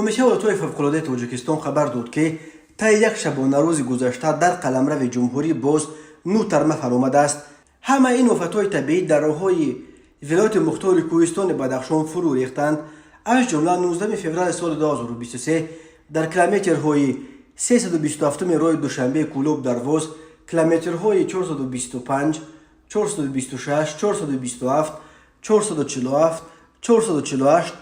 کمیته ولایت‌های فوق‌العاده تاجیکستان خبر داد که طی یک شبانه روز گذشته در قلمرو جمهوری باز 9 ترمه فرآمده است. همه این آفت‌های طبیعی در راه‌های ولایت مختار کوهستان بدخشان فرو ریختند. از جمله 19 فوریه سال 2023 در کیلومترهای 327 راه دوشنبه کلوب درواز، کیلومترهای 425، 426، 427، 447، 448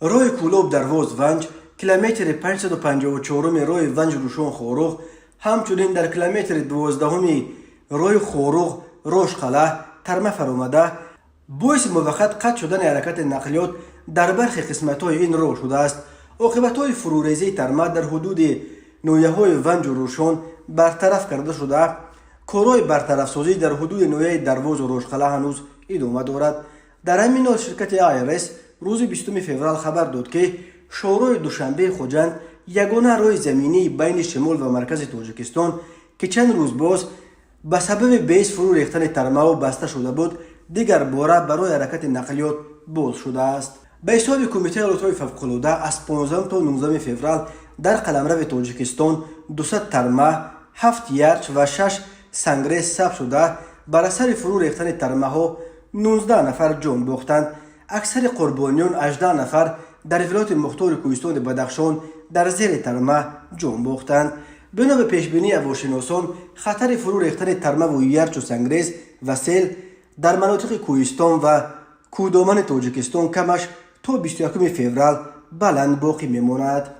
راه کلوب درواز ونج، کیلومتر 554 راه ونج روشان خوروغ، همچنین در کیلومتر 12 راه خوروغ روشقله ترمه فرآمده. باعث موقت قطع شدن حرکت نقلیات در برخی قسمت‌های این راه شده است. عاقبت‌های فروریزی ترمه در حدود نویه‌های ونج و روشان برطرف کرده شده. کارهای برطرف سازی در حدود نویه درواز و روشقله هنوز ادامه دارد. در همین حال شرکت آیرس روز 20 فوریه خبر داد که شورای دوشنبه خوجند، یگانه راه زمینی بین شمال و مرکز تاجیکستان که چند روز باز به سبب بیس فرو ریختن ترمه و بسته شده بود، دیگر باره برای حرکت نقلیات باز شده است. به حساب کمیته ولایت‌های فوق‌العاده از 15 تا 19 فوریه در قلمرو تاجیکستان 200 ترمه، 7 یرچ و 6 سنگریز ثبت شده. بر اثر فرو ریختن ترمه ها 19 نفر جان باختند. اکثر قربانیان 18 نفر در ولایت مختار کوهستان بدخشان در زیر ترمه جان باختند. بنا به پیشبینی هواشناسان، خطر فرو ریختن ترمه و یرچ و سنگریز و سیل در مناطق کوهستان و کودامن تاجیکستان کمش تا 21 فوریه بلند باقی میماند.